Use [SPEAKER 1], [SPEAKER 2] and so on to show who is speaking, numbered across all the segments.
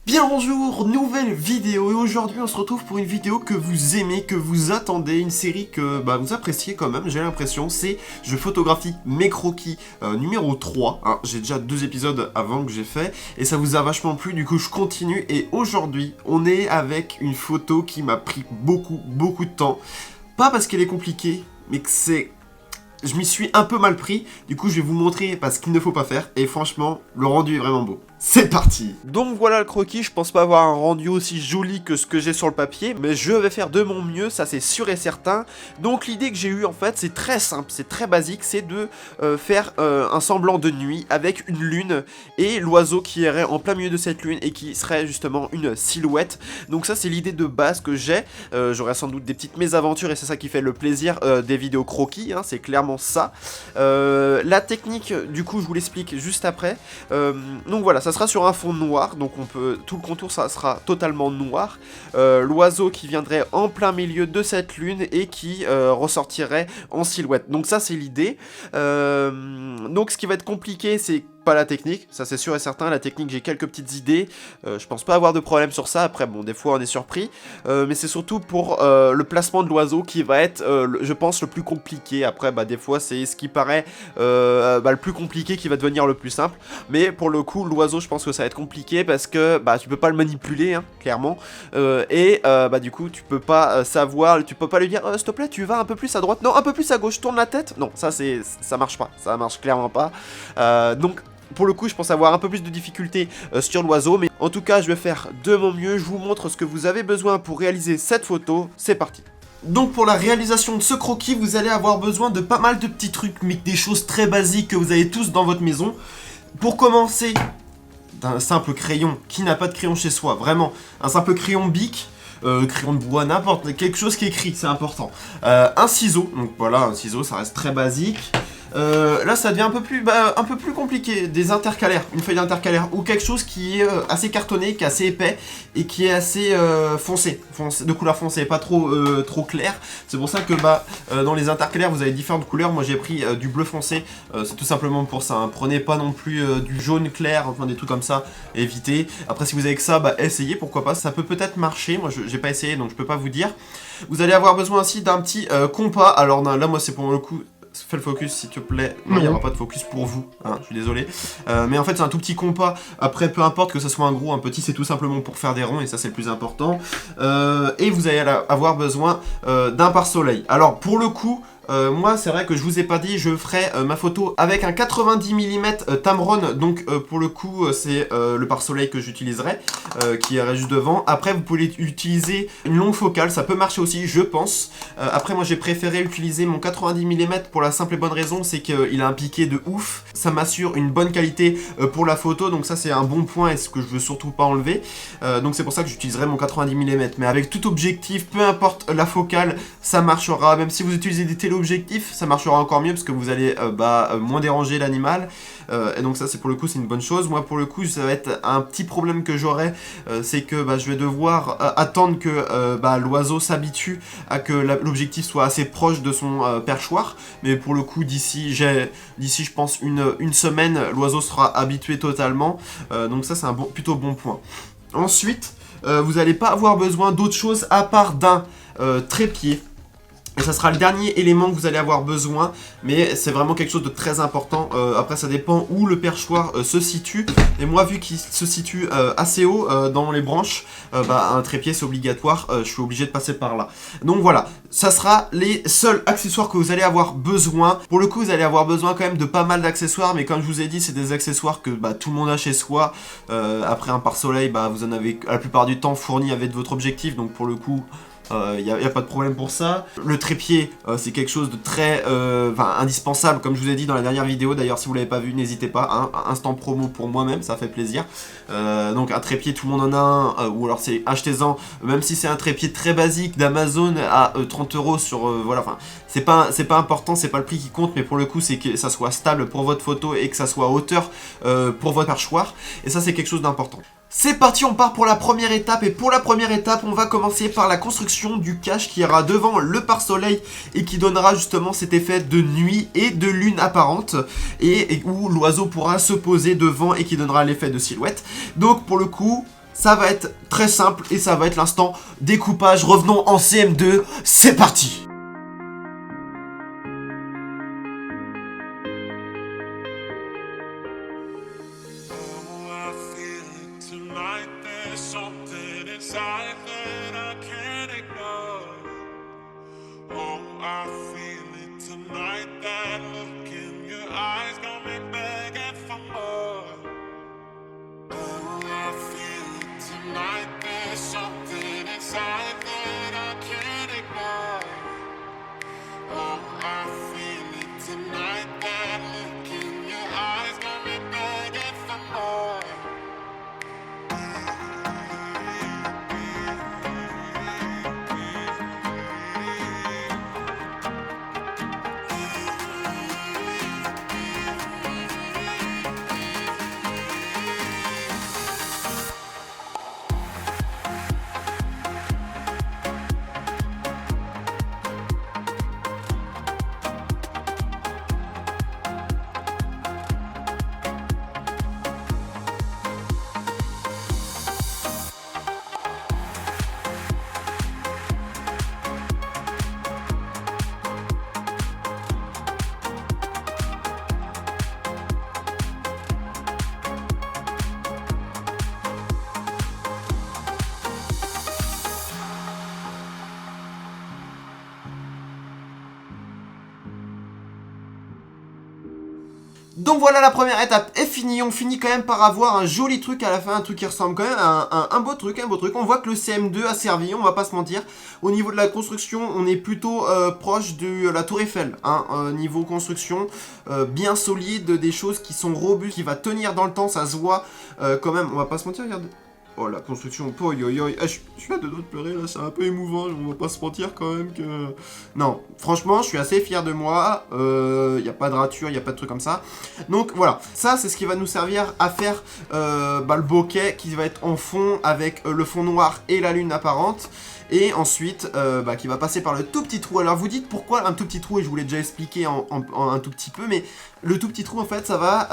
[SPEAKER 1] Bien bonjour, nouvelle vidéo et aujourd'hui on se retrouve pour une vidéo que vous aimez, que vous attendez, une série que vous appréciez quand même, j'ai l'impression, c'est Je photographie mes croquis numéro 3, hein. J'ai déjà 2 épisodes avant que j'ai fait et ça vous a vachement plu, du coup je continue et aujourd'hui on est avec une photo qui m'a pris beaucoup de temps, pas parce qu'elle est compliquée, mais que c'est... Je m'y suis un peu mal pris, du coup je vais vous montrer ce qu'il ne faut pas faire et franchement le rendu est vraiment beau. C'est parti! Donc voilà le croquis, je pense pas avoir un rendu aussi joli que ce que j'ai sur le papier, mais je vais faire de mon mieux, ça c'est sûr et certain. Donc l'idée que j'ai eue en fait, c'est très simple, c'est très basique, c'est de faire un semblant de nuit avec une lune et l'oiseau qui irait en plein milieu de cette lune et qui serait justement une silhouette. Donc ça c'est l'idée de base que j'ai, j'aurai sans doute des petites mésaventures et c'est ça qui fait le plaisir des vidéos croquis, hein, c'est clairement ça. La technique du coup je vous l'explique juste après, donc voilà, ça sera sur un fond noir, donc tout le contour ça sera totalement noir. L'oiseau qui viendrait en plein milieu de cette lune et qui ressortirait en silhouette. Donc ça c'est l'idée. Donc ce qui va être compliqué c'est pas la technique, ça c'est sûr et certain. La technique j'ai quelques petites idées, je pense pas avoir de problème sur ça. Après bon des fois on est surpris, mais c'est surtout pour le placement de l'oiseau qui va être je pense le plus compliqué. Après des fois c'est ce qui paraît le plus compliqué qui va devenir le plus simple, mais pour le coup l'oiseau je pense que ça va être compliqué parce que tu peux pas le manipuler hein, clairement, et du coup tu peux pas savoir, tu peux pas lui dire s'il te plaît tu vas un peu plus à droite, non un peu plus à gauche, tourne la tête, non ça marche pas, ça marche clairement pas. Donc pour le coup je pense avoir un peu plus de difficulté sur l'oiseau, mais en tout cas je vais faire de mon mieux, je vous montre ce que vous avez besoin pour réaliser cette photo, c'est parti. Donc pour la réalisation de ce croquis vous allez avoir besoin de pas mal de petits trucs, mais des choses très basiques que vous avez tous dans votre maison. Pour commencer, d'un simple crayon, qui n'a pas de crayon chez soi, vraiment, un simple crayon bic, crayon de bois, n'importe, quelque chose qui est écrit, c'est important. Un ciseau, donc voilà, un ciseau ça reste très basique. Là ça devient un peu plus compliqué, des intercalaires, une feuille d'intercalaire ou quelque chose qui est assez cartonné, qui est assez épais et qui est assez foncé, de couleur foncée, pas trop clair. C'est pour ça que dans les intercalaires vous avez différentes couleurs. Moi j'ai pris du bleu foncé, c'est tout simplement pour ça, hein. Prenez pas non plus du jaune clair, enfin des trucs comme ça, évitez. Après si vous avez que ça, essayez, pourquoi pas, ça peut peut-être marcher. Moi j'ai pas essayé donc je peux pas vous dire. Vous allez avoir besoin aussi d'un petit compas. Alors là moi c'est pour le coup, fais le focus s'il te plaît. Non, il n'y aura pas de focus pour vous, hein, je suis désolé. Mais en fait c'est un tout petit compas. Après peu importe que ce soit un gros ou un petit, c'est tout simplement pour faire des ronds et ça c'est le plus important. Et vous allez avoir besoin d'un pare-soleil. Alors pour le coup, moi c'est vrai que je vous ai pas dit, je ferai ma photo avec un 90 mm Tamron, donc pour le coup c'est le pare-soleil que j'utiliserai, qui irait juste devant. Après vous pouvez utiliser une longue focale, ça peut marcher aussi je pense. Après moi j'ai préféré utiliser mon 90 mm pour la simple et bonne raison, c'est qu'il a un piqué de ouf, ça m'assure une bonne qualité pour la photo, donc ça c'est un bon point et ce que je veux surtout pas enlever. Donc c'est pour ça que j'utiliserai mon 90 mm, mais avec tout objectif, peu importe la focale, ça marchera. Même si vous utilisez des téléobjectifs, ça marchera encore mieux parce que vous allez moins déranger l'animal, et donc ça c'est pour le coup c'est une bonne chose. Moi pour le coup ça va être un petit problème que j'aurai, c'est que je vais devoir attendre que l'oiseau s'habitue à que l'objectif soit assez proche de son perchoir, mais pour le coup d'ici je pense une semaine l'oiseau sera habitué totalement, donc ça c'est un plutôt bon point. Ensuite vous n'allez pas avoir besoin d'autre chose à part d'un trépied. Et ça sera le dernier élément que vous allez avoir besoin, mais c'est vraiment quelque chose de très important. Après ça dépend où le perchoir se situe, et moi vu qu'il se situe assez haut dans les branches, un trépied c'est obligatoire, je suis obligé de passer par là. Donc voilà, ça sera les seuls accessoires que vous allez avoir besoin. Pour le coup vous allez avoir besoin quand même de pas mal d'accessoires, mais comme je vous ai dit c'est des accessoires que tout le monde a chez soi. Après un pare-soleil, vous en avez la plupart du temps fourni avec votre objectif, donc pour le coup y a pas de problème pour ça. Le trépied c'est quelque chose de très indispensable, comme je vous ai dit dans la dernière vidéo. D'ailleurs si vous l'avez pas vu n'hésitez pas, hein, instant promo pour moi-même, ça fait plaisir. Donc un trépied tout le monde en a un, ou alors c'est achetez-en, même si c'est un trépied très basique d'Amazon à 30 € sur voilà, enfin c'est pas important, c'est pas le prix qui compte, mais pour le coup c'est que ça soit stable pour votre photo et que ça soit à hauteur pour votre perchoir, et ça c'est quelque chose d'important. C'est parti, on part pour la première étape, et pour la première étape on va commencer par la construction du cache qui ira devant le pare-soleil et qui donnera justement cet effet de nuit et de lune apparente, et où l'oiseau pourra se poser devant et qui donnera l'effet de silhouette. Donc pour le coup Ça va être très simple et ça va être l'instant découpage. Revenons en CM2, c'est parti. Donc voilà, la première étape est finie. On finit quand même par avoir un joli truc à la fin, un truc qui ressemble quand même à un beau truc, On voit que le CM2 a servi, on va pas se mentir. Au niveau de la construction, on est plutôt proche de la Tour Eiffel, niveau construction, bien solide, des choses qui sont robustes, qui va tenir dans le temps, ça se voit quand même. On va pas se mentir, regardez. Oh, la construction, je suis à deux doigts de pleurer là, c'est un peu émouvant, on va pas se mentir quand même que... Non, franchement, je suis assez fier de moi, y a pas de rature, y a pas de truc comme ça. Donc voilà, ça c'est ce qui va nous servir à faire le bokeh qui va être en fond avec le fond noir et la lune apparente. Et ensuite, qui va passer par le tout petit trou. Alors vous dites pourquoi un tout petit trou, et je vous l'ai déjà expliqué en un tout petit peu, mais le tout petit trou en fait ça va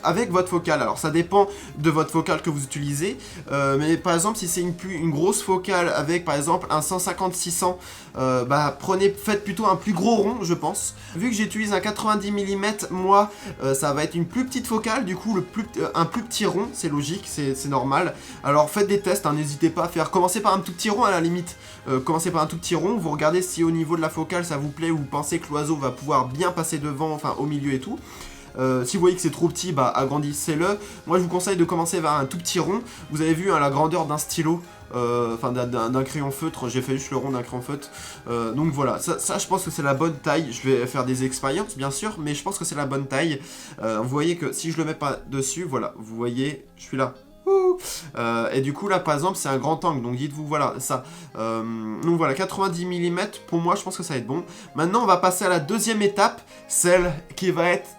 [SPEAKER 1] avec votre focale. Alors ça dépend de votre focale que vous utilisez, mais par exemple si c'est une grosse focale avec par exemple un 150-600, faites plutôt un plus gros rond je pense. Vu que j'utilise un 90 mm, moi ça va être une plus petite focale, du coup un plus petit rond, c'est logique, c'est normal. Alors faites des tests, n'hésitez pas à faire, commencez par un tout petit rond à la limite, commencez par un tout petit rond, vous regardez si au niveau de la focale ça vous plaît ou vous pensez que l'oiseau va pouvoir bien passer devant, enfin au milieu et tout. Si vous voyez que c'est trop petit, agrandissez-le. Moi je vous conseille de commencer vers un tout petit rond. Vous avez vu la grandeur d'un stylo, d'un crayon feutre, j'ai fait juste le rond d'un crayon feutre. Donc voilà, ça je pense que c'est la bonne taille. Je vais faire des expériences bien sûr, mais je pense que c'est la bonne taille. Vous voyez que si je le mets pas dessus, voilà, vous voyez, je suis là. Et du coup là par exemple c'est un grand angle, donc dites-vous voilà ça, donc voilà 90 mm pour moi je pense que ça va être bon. Maintenant on va passer à la deuxième étape, celle qui va être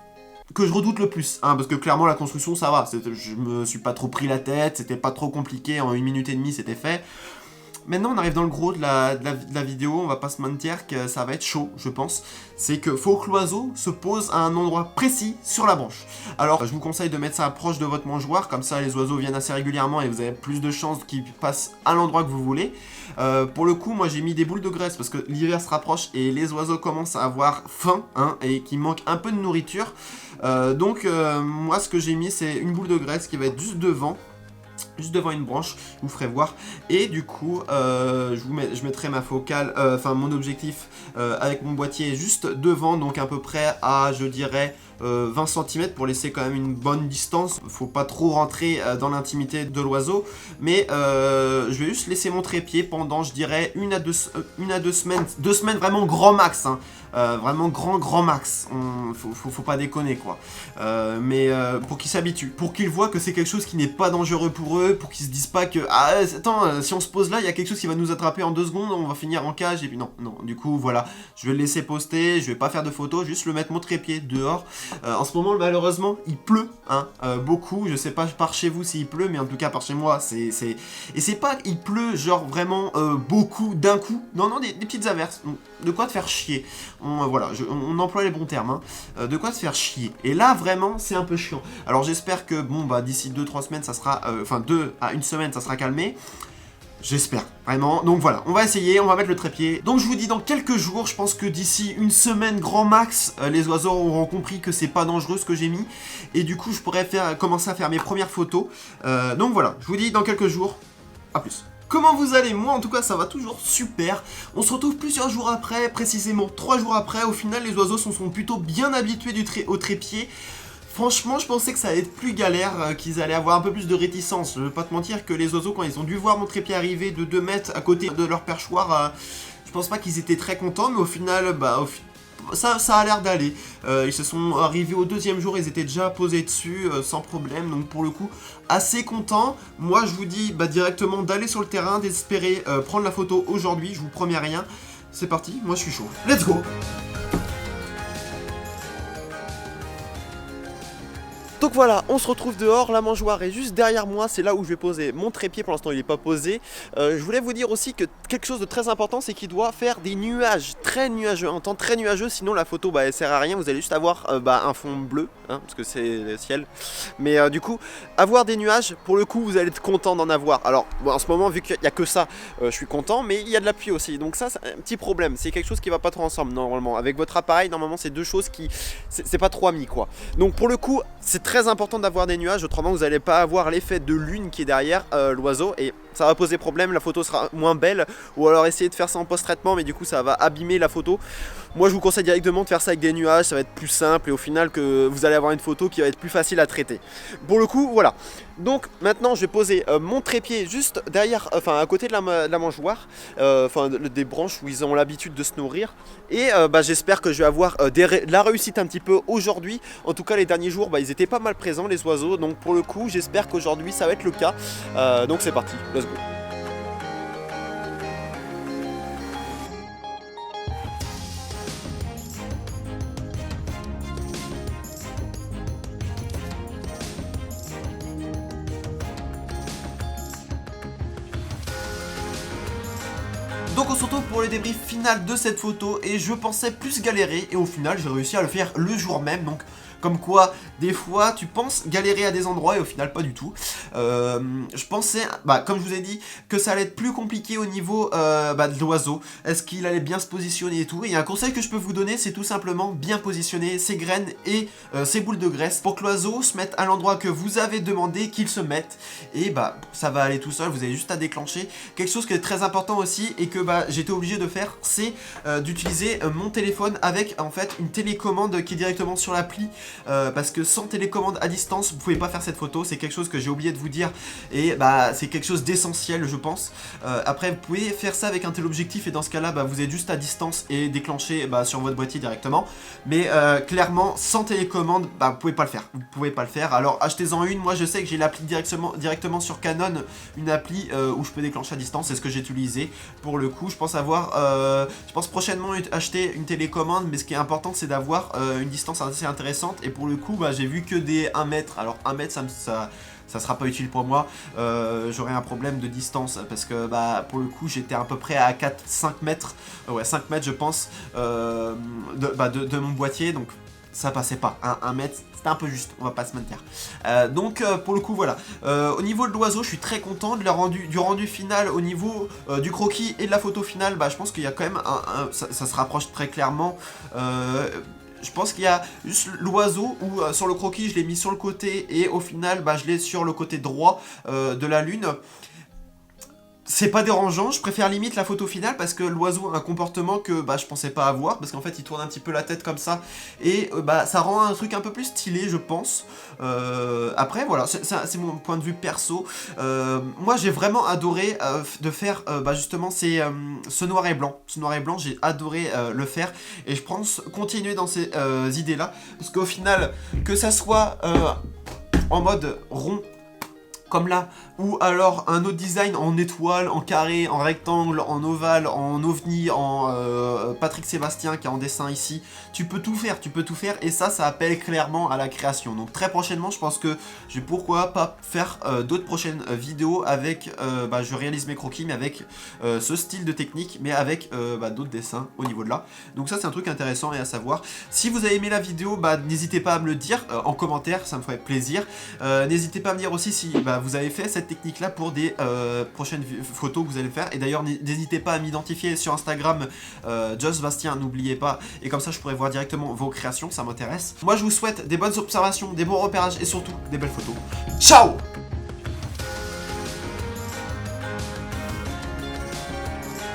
[SPEAKER 1] que je redoute le plus, parce que clairement la construction ça va, je me suis pas trop pris la tête, c'était pas trop compliqué, en 1 minute et demie c'était fait. Maintenant on arrive dans le gros de la vidéo, on va pas se mentir que ça va être chaud je pense. C'est que faut que l'oiseau se pose à un endroit précis sur la branche. Alors je vous conseille de mettre ça proche de votre mangeoire, comme ça les oiseaux viennent assez régulièrement et vous avez plus de chances qu'ils passent à l'endroit que vous voulez. Pour le coup moi j'ai mis des boules de graisse parce que l'hiver se rapproche et les oiseaux commencent à avoir faim et qu'il manque un peu de nourriture. Moi ce que j'ai mis c'est une boule de graisse qui va être juste devant une branche, je vous ferai voir. Et du coup je mettrai ma focale, mon objectif avec mon boîtier juste devant, donc à peu près à je dirais 20 cm pour laisser quand même une bonne distance. Faut pas trop rentrer dans l'intimité de l'oiseau, mais je vais juste laisser mon trépied pendant je dirais une à deux semaines, 2 semaines vraiment grand max, vraiment grand max. Faut pas déconner quoi. Pour qu'ils s'habituent, pour qu'ils voient que c'est quelque chose qui n'est pas dangereux pour eux, pour qu'ils se disent pas que attends, si on se pose là, il y a quelque chose qui va nous attraper en 2 secondes, on va finir en cage et puis non. Du coup voilà, je vais le laisser poster, je vais pas faire de photos, juste le mettre mon trépied dehors En ce moment malheureusement il pleut hein, beaucoup, je sais pas par chez vous s'il pleut, mais en tout cas par chez moi et c'est pas il pleut genre vraiment beaucoup d'un coup, non des petites averses, de quoi te faire chier, voilà, on emploie les bons termes, hein. De quoi te faire chier, et là vraiment c'est un peu chiant. Alors j'espère que bon bah d'ici 2-3 semaines ça sera, enfin 2 à 1 semaine ça sera calmé. J'espère, vraiment. Donc voilà, on va essayer, on va mettre le trépied. Donc je vous dis dans quelques jours, je pense que d'ici 1 semaine grand max, les oiseaux auront compris que c'est pas dangereux ce que j'ai mis. Et du coup, je pourrais commencer à faire mes premières photos. Donc voilà, je vous dis dans quelques jours, à plus. Comment vous allez? Moi en tout cas ça va toujours super. On se retrouve plusieurs jours après, précisément 3 jours après. Au final les oiseaux sont plutôt bien habitués au trépied. Franchement, je pensais que ça allait être plus galère, qu'ils allaient avoir un peu plus de réticence. Je vais pas te mentir que les oiseaux, quand ils ont dû voir mon trépied arriver de 2 mètres à côté de leur perchoir, je pense pas qu'ils étaient très contents, mais au final, bah, ça a l'air d'aller. Ils se sont arrivés au 2e jour, ils étaient déjà posés dessus, sans problème, donc pour le coup, assez contents. Moi, je vous dis bah, directement d'aller sur le terrain, d'espérer prendre la photo aujourd'hui, je vous promets rien. C'est parti, moi je suis chaud. Let's go! Donc voilà, on se retrouve dehors, la mangeoire est juste derrière moi, c'est là où je vais poser mon trépied, pour l'instant il n'est pas posé. Je voulais vous dire aussi que quelque chose de très important, c'est qu'il doit faire des nuages, très nuageux, un temps très nuageux, sinon la photo bah, elle sert à rien, vous allez juste avoir un fond bleu, hein, parce que c'est le ciel. Mais du coup, avoir des nuages, pour le coup vous allez être content d'en avoir. Alors bon, en ce moment vu qu'il n'y a que ça, je suis content, mais il y a de la pluie aussi, donc ça c'est un petit problème, c'est quelque chose qui va pas trop ensemble normalement. Avec votre appareil, normalement c'est 2 choses qui, c'est pas trop amis quoi. Donc pour le coup, c'est très important d'avoir des nuages, autrement vous n'allez pas avoir l'effet de lune qui est derrière l'oiseau et ça va poser problème, la photo sera moins belle, ou alors essayer de faire ça en post-traitement mais du coup ça va abîmer la photo. Moi je vous conseille directement de faire ça avec des nuages, ça va être plus simple et au final que vous allez avoir une photo qui va être plus facile à traiter. Pour le coup voilà, donc maintenant je vais poser mon trépied juste derrière, enfin à côté de la mangeoire, enfin des branches où ils ont l'habitude de se nourrir et j'espère que je vais avoir de la réussite un petit peu aujourd'hui. En tout cas les derniers jours ils étaient pas mal présents les oiseaux, donc pour le coup j'espère qu'aujourd'hui ça va être le cas. Donc c'est parti, let's go. Donc on se retrouve pour le débrief final de cette photo et je pensais plus galérer et au final j'ai réussi à le faire le jour même, donc comme quoi des fois tu penses galérer à des endroits et au final pas du tout. Je pensais, comme je vous ai dit, que ça allait être plus compliqué au niveau de l'oiseau, est-ce qu'il allait bien se positionner et tout, et un conseil que je peux vous donner c'est tout simplement bien positionner ses graines et ses boules de graisse pour que l'oiseau se mette à l'endroit que vous avez demandé qu'il se mette et ça va aller tout seul, vous avez juste à déclencher. Quelque chose qui est très important aussi et que j'étais obligé de faire, c'est d'utiliser mon téléphone avec en fait une télécommande qui est directement sur l'appli, parce que sans télécommande à distance vous pouvez pas faire cette photo, c'est quelque chose que j'ai oublié de vous dire et c'est quelque chose d'essentiel je pense. Après vous pouvez faire ça avec un téléobjectif et dans ce cas là vous êtes juste à distance et déclencher sur votre boîtier directement, mais clairement sans télécommande vous pouvez pas le faire, alors achetez-en une. Moi je sais que j'ai l'appli directement sur Canon, une appli où je peux déclencher à distance, c'est ce que j'ai utilisé. Pour le coup je pense prochainement acheter une télécommande, mais ce qui est important c'est d'avoir une distance assez intéressante et pour le coup j'ai vu que des 1 mètre, alors 1 mètre ça sera pas utile pour moi, j'aurai un problème de distance parce que pour le coup j'étais à peu près à 4-5 mètres, 5 mètres je pense de mon boîtier, donc ça passait pas, 1 mètre c'était un peu juste, on va pas se mentir. Donc pour le coup voilà, au niveau de l'oiseau je suis très content du rendu final. Au niveau du croquis et de la photo finale, je pense qu'il y a quand même ça se rapproche très clairement. Je pense qu'il y a juste l'oiseau où sur le croquis je l'ai mis sur le côté et au final je l'ai sur le côté droit de la lune. C'est pas dérangeant, je préfère limite la photo finale parce que l'oiseau a un comportement que je pensais pas avoir, parce qu'en fait il tourne un petit peu la tête comme ça et ça rend un truc un peu plus stylé je pense. Après voilà, c'est mon point de vue perso. Moi j'ai vraiment adoré de faire justement ce noir et blanc. Ce noir et blanc j'ai adoré le faire et je pense continuer dans ces idées là, parce qu'au final que ça soit en mode rond comme là, ou alors un autre design en étoile, en carré, en rectangle, en ovale, en ovni, en Patrick Sébastien qui est en dessin ici. Tu peux tout faire, et ça appelle clairement à la création. Donc très prochainement, je pense que je vais pourquoi pas faire d'autres prochaines vidéos avec, je réalise mes croquis, mais avec ce style de technique, mais avec d'autres dessins au niveau de là. Donc ça c'est un truc intéressant et à savoir. Si vous avez aimé la vidéo, n'hésitez pas à me le dire en commentaire, ça me ferait plaisir. N'hésitez pas à me dire aussi si vous avez fait cette technique là pour des prochaines photos que vous allez faire. Et d'ailleurs n'hésitez pas à m'identifier sur Instagram, Just Bastien, n'oubliez pas. Et comme ça je pourrais voir directement vos créations, ça m'intéresse. Moi je vous souhaite des bonnes observations, des bons repérages et surtout des belles photos. Ciao!